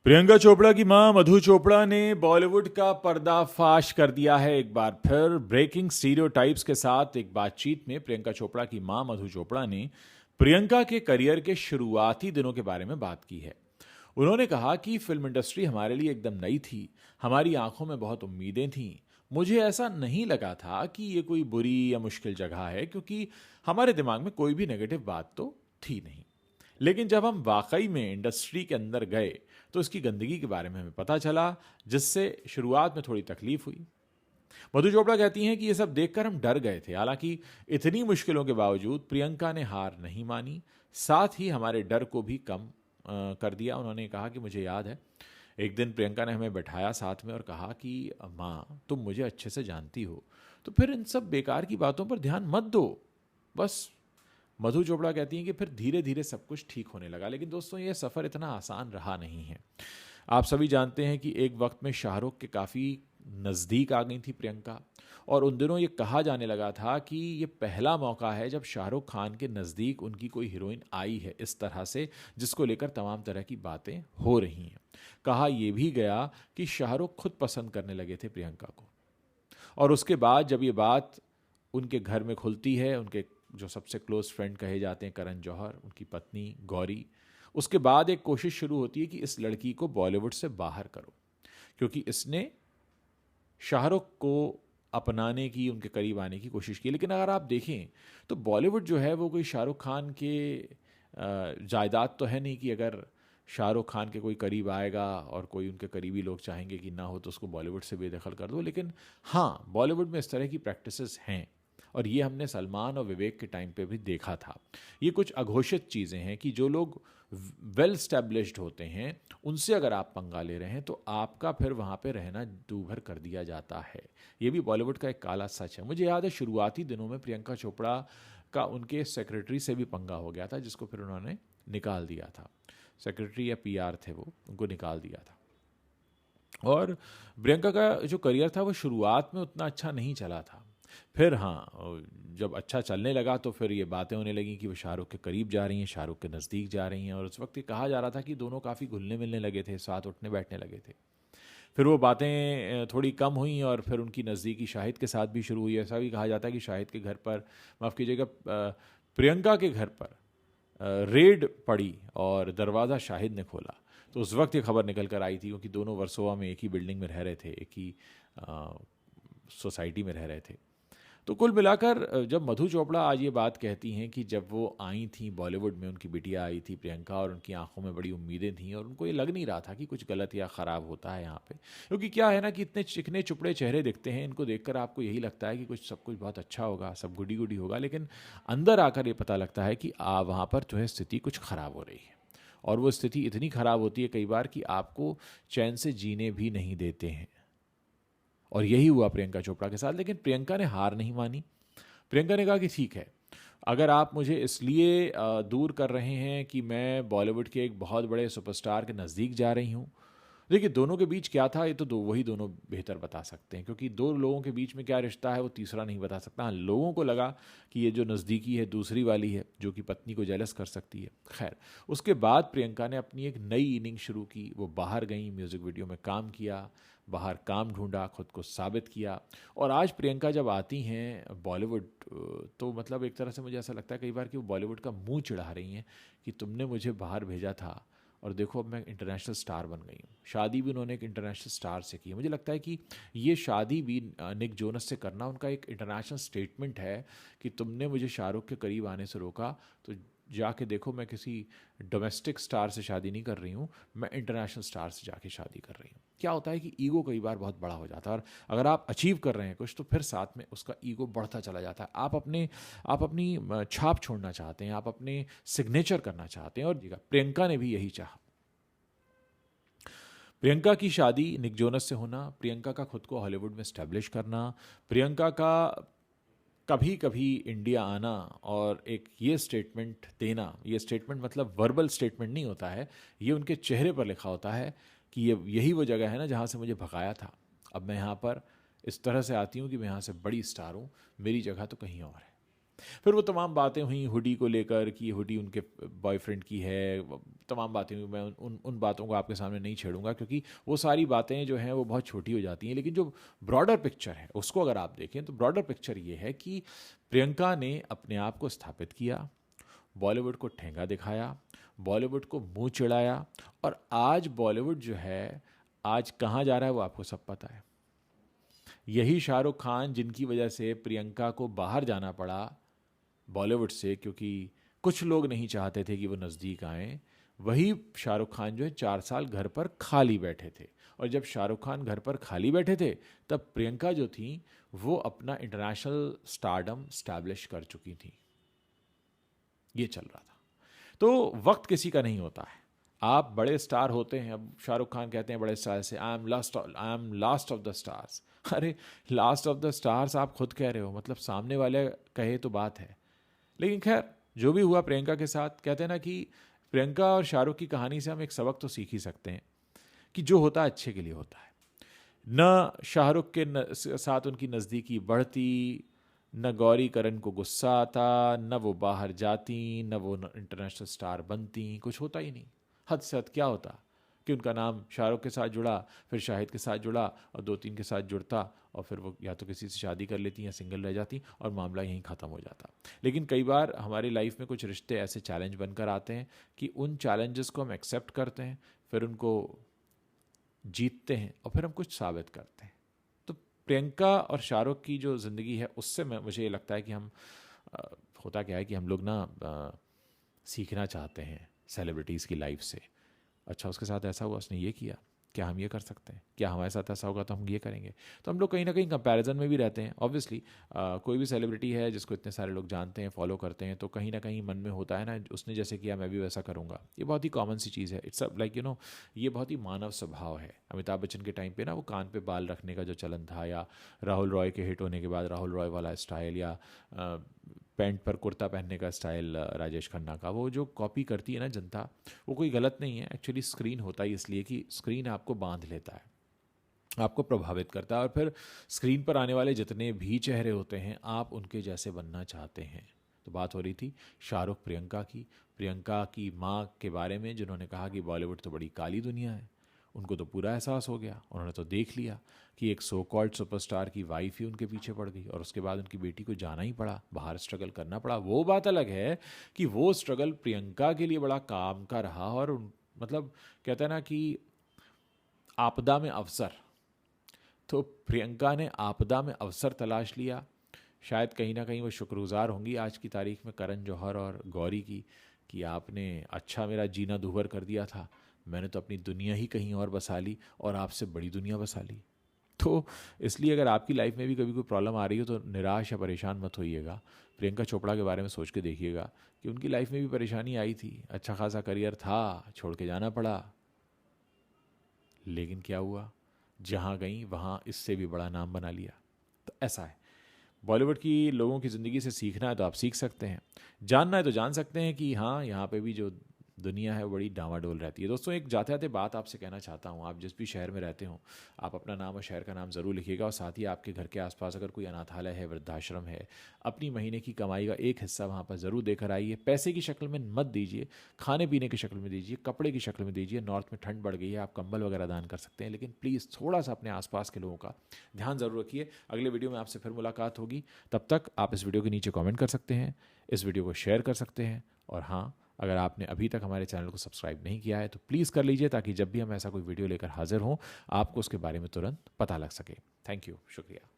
प्रियंका चोपड़ा की मां मधु चोपड़ा ने बॉलीवुड का पर्दाफाश कर दिया है एक बार फिर। ब्रेकिंग स्टीरियोटाइप्स के साथ एक बातचीत में प्रियंका चोपड़ा की मां मधु चोपड़ा ने प्रियंका के करियर के शुरुआती दिनों के बारे में बात की है। उन्होंने कहा कि फिल्म इंडस्ट्री हमारे लिए एकदम नई थी, हमारी आंखों में बहुत उम्मीदें थीं। मुझे ऐसा नहीं लगा था कि ये कोई बुरी या मुश्किल जगह है, क्योंकि हमारे दिमाग में कोई भी नेगेटिव बात तो थी नहीं। लेकिन जब हम वाकई में इंडस्ट्री के अंदर गए तो इसकी गंदगी के बारे में हमें पता चला, जिससे शुरुआत में थोड़ी तकलीफ हुई। मधु चोपड़ा कहती हैं कि ये सब देखकर हम डर गए थे। हालांकि इतनी मुश्किलों के बावजूद प्रियंका ने हार नहीं मानी, साथ ही हमारे डर को भी कम कर दिया। उन्होंने कहा कि मुझे याद है, एक दिन प्रियंका ने हमें बैठाया साथ में और कहा कि माँ, तुम मुझे अच्छे से जानती हो, तो फिर इन सब बेकार की बातों पर ध्यान मत दो, बस। मधु चोपड़ा कहती हैं कि फिर धीरे धीरे सब कुछ ठीक होने लगा। लेकिन दोस्तों, ये सफ़र इतना आसान रहा नहीं है। आप सभी जानते हैं कि एक वक्त में शाहरुख के काफ़ी नज़दीक आ गई थी प्रियंका, और उन दिनों ये कहा जाने लगा था कि ये पहला मौका है जब शाहरुख खान के नज़दीक उनकी कोई हीरोइन आई है इस तरह से, जिसको लेकर तमाम तरह की बातें हो रही हैं। कहा यह भी गया कि शाहरुख खुद पसंद करने लगे थे प्रियंका को। और उसके बाद जब ये बात उनके घर में खुलती है, उनके जो सबसे क्लोज फ्रेंड कहे जाते हैं करण जौहर, उनकी पत्नी गौरी, उसके बाद एक कोशिश शुरू होती है कि इस लड़की को बॉलीवुड से बाहर करो, क्योंकि इसने शाहरुख को अपनाने की, उनके करीब आने की कोशिश की। लेकिन अगर आप देखें तो बॉलीवुड जो है वो कोई शाहरुख खान के जायदाद तो है नहीं कि अगर शाहरुख खान के कोई करीब आएगा और कोई उनके करीबी लोग चाहेंगे कि ना हो तो उसको बॉलीवुड से बेदखल कर दो। लेकिन हाँ, बॉलीवुड में इस तरह की प्रैक्टिसेस हैं, और ये हमने सलमान और विवेक के टाइम पे भी देखा था। ये कुछ अघोषित चीज़ें हैं कि जो लोग वेल स्टैब्लिश्ड होते हैं उनसे अगर आप पंगा ले रहे हैं तो आपका फिर वहाँ पे रहना दूभर कर दिया जाता है। ये भी बॉलीवुड का एक काला सच है। मुझे याद है शुरुआती दिनों में प्रियंका चोपड़ा का उनके सेक्रेटरी से भी पंगा हो गया था, जिसको फिर उन्होंने निकाल दिया था। सेक्रेटरी या पीआर थे वो, उनको निकाल दिया था। और प्रियंका का जो करियर था वो शुरुआत में उतना अच्छा नहीं चला था। फिर हाँ, जब अच्छा चलने लगा तो फिर ये बातें होने लगी कि वो शाहरुख के करीब जा रही हैं, शाहरुख के नज़दीक जा रही हैं, और उस वक्त ये कहा जा रहा था कि दोनों काफ़ी घुलने मिलने लगे थे, साथ उठने बैठने लगे थे। फिर वो बातें थोड़ी कम हुई और फिर उनकी नज़दीकी शाहिद के साथ भी शुरू हुई। ऐसा भी कहा जाता है कि शाहिद के घर पर, माफ़ कीजिएगा, प्रियंका के घर पर रेड पड़ी और दरवाज़ा शाहिद ने खोला। तो उस वक्त ये खबर निकल कर आई थी, क्योंकि दोनों वर्सोवा में एक ही बिल्डिंग में रह रहे थे, एक ही सोसाइटी में रह रहे थे। तो कुल मिलाकर जब मधु चोपड़ा आज ये बात कहती हैं कि जब वो आई थी बॉलीवुड में, उनकी बिटिया आई थी प्रियंका, और उनकी आंखों में बड़ी उम्मीदें थीं, और उनको ये लग नहीं रहा था कि कुछ गलत या ख़राब होता है यहाँ पे। क्योंकि क्या है ना कि इतने चिकने चुपड़े चेहरे दिखते हैं, इनको देखकर आपको यही लगता है कि कुछ सब कुछ बहुत अच्छा होगा, सब गुडी गुडी होगा। लेकिन अंदर आकर ये पता लगता है कि वहाँ पर जो है स्थिति कुछ ख़राब हो रही है, और वो स्थिति इतनी ख़राब होती है कई बार कि आपको चैन से जीने भी नहीं देते हैं। और यही हुआ प्रियंका चोपड़ा के साथ। लेकिन प्रियंका ने हार नहीं मानी। प्रियंका ने कहा कि ठीक है, अगर आप मुझे इसलिए दूर कर रहे हैं कि मैं बॉलीवुड के एक बहुत बड़े सुपरस्टार के नज़दीक जा रही हूँ। देखिए, दोनों के बीच क्या था ये तो वही दोनों बेहतर बता सकते हैं, क्योंकि दो लोगों के बीच में क्या रिश्ता है वो तीसरा नहीं बता सकता। हाँ, लोगों को लगा कि ये जो नज़दीकी है दूसरी वाली है, जो कि पत्नी को जेलस कर सकती है। खैर, उसके बाद प्रियंका ने अपनी एक नई इनिंग शुरू की। वो बाहर गई, म्यूज़िक वीडियो में काम किया, बाहर काम ढूंढा, खुद को साबित किया। और आज प्रियंका जब आती हैं बॉलीवुड, तो मतलब एक तरह से मुझे ऐसा लगता है कई बार कि वो बॉलीवुड का मुंह चिढ़ा रही हैं कि तुमने मुझे बाहर भेजा था और देखो अब मैं इंटरनेशनल स्टार बन गई हूँ। शादी भी उन्होंने एक इंटरनेशनल स्टार से की है। मुझे लगता है कि ये शादी भी निक जोनस से करना उनका एक इंटरनेशनल स्टेटमेंट है कि तुमने मुझे शाहरुख के करीब आने से रोका, तो जाके देखो मैं किसी डोमेस्टिक स्टार से शादी नहीं कर रही हूँ, मैं इंटरनेशनल स्टार से जाके शादी कर रही हूँ। क्या होता है कि ईगो कई बार बहुत बड़ा हो जाता है, और अगर आप अचीव कर रहे हैं कुछ तो फिर साथ में उसका ईगो बढ़ता चला जाता है। आप अपनी छाप छोड़ना चाहते हैं, आप अपने सिग्नेचर करना चाहते हैं, और प्रियंका ने भी यही चाहा। प्रियंका की शादी निक जोनस से होना, प्रियंका का खुद को हॉलीवुड में स्टैब्लिश करना, प्रियंका का कभी कभी इंडिया आना और एक ये स्टेटमेंट देना। ये स्टेटमेंट मतलब वर्बल स्टेटमेंट नहीं होता है, ये उनके चेहरे पर लिखा होता है कि यही वो जगह है ना जहाँ से मुझे भगाया था। अब मैं यहाँ पर इस तरह से आती हूँ कि मैं यहाँ से बड़ी स्टार हूँ, मेरी जगह तो कहीं और है। फिर वो तमाम बातें हुई हुडी को लेकर कि हुडी उनके बॉयफ्रेंड की है, तमाम बातें हुई। मैं उन बातों को आपके सामने नहीं छेड़ूंगा क्योंकि वो सारी बातें जो हैं वो बहुत छोटी हो जाती हैं। लेकिन जो ब्रॉडर पिक्चर है उसको अगर आप देखें तो ब्रॉडर पिक्चर ये है कि प्रियंका ने अपने आप को स्थापित किया, बॉलीवुड को ठेंगा दिखाया, बॉलीवुड को मुंह चिढ़ाया, और आज बॉलीवुड जो है आज कहाँ जा रहा है वो आपको सब पता है। यही शाहरुख खान जिनकी वजह से प्रियंका को बाहर जाना पड़ा बॉलीवुड से, क्योंकि कुछ लोग नहीं चाहते थे कि वो नज़दीक आएँ, वही शाहरुख खान जो है 4 साल घर पर खाली बैठे थे। और जब शाहरुख खान घर पर खाली बैठे थे तब प्रियंका जो थी वो अपना इंटरनेशनल स्टारडम स्टैब्लिश कर चुकी थी। ये चल रहा था। तो वक्त किसी का नहीं होता है, आप बड़े स्टार होते हैं। अब शाहरुख खान कहते हैं बड़े स्टार से, I am last of the stars. अरे लास्ट ऑफ द स्टार्स आप खुद कह रहे हो, मतलब सामने वाले कहे तो बात है। लेकिन खैर जो भी हुआ प्रियंका के साथ, कहते हैं ना कि प्रियंका और शाहरुख की कहानी से हम एक सबक तो सीख ही सकते हैं कि जो होता है अच्छे के लिए होता है। न शाहरुख के साथ उनकी नज़दीकी बढ़ती, न गौरी करण को गुस्सा आता, न वो बाहर जाती, न वो इंटरनेशनल स्टार बनती, कुछ होता ही नहीं। हद से हद क्या होता कि उनका नाम शाहरुख के साथ जुड़ा, फिर शाहिद के साथ जुड़ा और 2-3 के साथ जुड़ता, और फिर वो या तो किसी से शादी कर लेती या सिंगल रह जाती और मामला यहीं ख़त्म हो जाता। लेकिन कई बार हमारी लाइफ में कुछ रिश्ते ऐसे चैलेंज बनकर आते हैं कि उन चैलेंजेस को हम एक्सेप्ट करते हैं, फिर उनको जीतते हैं और फिर हम कुछ साबित करते हैं। तो प्रियंका और शाहरुख की जो ज़िंदगी है उससे मुझे ये लगता है कि हम होता क्या है कि हम लोग ना सीखना चाहते हैं सेलिब्रिटीज़ की लाइफ से। अच्छा उसके साथ ऐसा हुआ, उसने ये किया, क्या हम ये कर सकते हैं? क्या हमारे साथ ऐसा होगा तो हम ये करेंगे? तो हम लोग कहीं ना कहीं कंपैरिजन में भी रहते हैं। ऑब्वियसली कोई भी सेलिब्रिटी है जिसको इतने सारे लोग जानते हैं, फॉलो करते हैं, तो कहीं ना कहीं मन में होता है ना, उसने जैसे किया मैं भी वैसा करूँगा। ये बहुत ही कॉमन सी चीज़ है। इट्स लाइक ये बहुत ही मानव स्वभाव है। अमिताभ बच्चन के टाइम पे ना वो कान पे बाल रखने का जो चलन था, या राहुल रॉय के हिट होने के बाद राहुल रॉय वाला स्टाइल, या पैंट पर कुर्ता पहनने का स्टाइल राजेश खन्ना का, वो जो कॉपी करती है ना जनता, वो कोई गलत नहीं है। एक्चुअली स्क्रीन होता है इसलिए कि स्क्रीन आपको बांध लेता है, आपको प्रभावित करता है, और फिर स्क्रीन पर आने वाले जितने भी चेहरे होते हैं आप उनके जैसे बनना चाहते हैं। तो बात हो रही थी शाहरुख प्रियंका की माँ के बारे में, जिन्होंने कहा कि बॉलीवुड तो बड़ी काली दुनिया है। उनको तो पूरा एहसास हो गया, उन्होंने तो देख लिया कि एक सो कॉल्ड सुपरस्टार की वाइफ ही उनके पीछे पड़ गई, और उसके बाद उनकी बेटी को जाना ही पड़ा, बाहर स्ट्रगल करना पड़ा। वो बात अलग है कि वो स्ट्रगल प्रियंका के लिए बड़ा काम का रहा, और मतलब कहते हैं ना कि आपदा में अवसर, तो प्रियंका ने आपदा में अवसर तलाश लिया। शायद कहीं ना कहीं वो शुक्रगुजार होंगी आज की तारीख में करण जौहर और गौरी की कि आपने अच्छा मेरा जीना दूभर कर दिया था, मैंने तो अपनी दुनिया ही कहीं और बसा ली और आपसे बड़ी दुनिया बसा ली। तो इसलिए अगर आपकी लाइफ में भी कभी कोई प्रॉब्लम आ रही हो तो निराश या परेशान मत होइएगा। प्रियंका चोपड़ा के बारे में सोच के देखिएगा कि उनकी लाइफ में भी परेशानी आई थी, अच्छा खासा करियर था, छोड़ के जाना पड़ा, लेकिन क्या हुआ, जहाँ गई वहाँ इससे भी बड़ा नाम बना लिया। तो ऐसा है, बॉलीवुड की लोगों की ज़िंदगी से सीखना है तो आप सीख सकते हैं, जानना है तो जान सकते हैं कि हाँ यहाँ पे भी जो दुनिया है बड़ी डामाडोल रहती है। दोस्तों एक जाते जाते बात आपसे कहना चाहता हूँ, आप जिस भी शहर में रहते हो आप अपना नाम और शहर का नाम ज़रूर लिखिएगा, और साथ ही आपके घर के आसपास अगर कोई अनाथालय है, वृद्धाश्रम है, अपनी महीने की कमाई का एक हिस्सा वहाँ पर ज़रूर देकर आइए। पैसे की शक्ल में मत दीजिए, खाने पीने की शक्ल में दीजिए, कपड़े की शक्ल में दीजिए। नॉर्थ में ठंड बढ़ गई है, आप कंबल वगैरह दान कर सकते हैं, लेकिन प्लीज़ थोड़ा सा अपने आसपास के लोगों का ध्यान ज़रूर रखिए। अगले वीडियो में आपसे फिर मुलाकात होगी, तब तक आप इस वीडियो के नीचे कॉमेंट कर सकते हैं, इस वीडियो को शेयर कर सकते हैं, और हाँ अगर आपने अभी तक हमारे चैनल को सब्सक्राइब नहीं किया है तो प्लीज़ कर लीजिए, ताकि जब भी हम ऐसा कोई वीडियो लेकर हाजिर हों आपको उसके बारे में तुरंत पता लग सके। थैंक यू, शुक्रिया।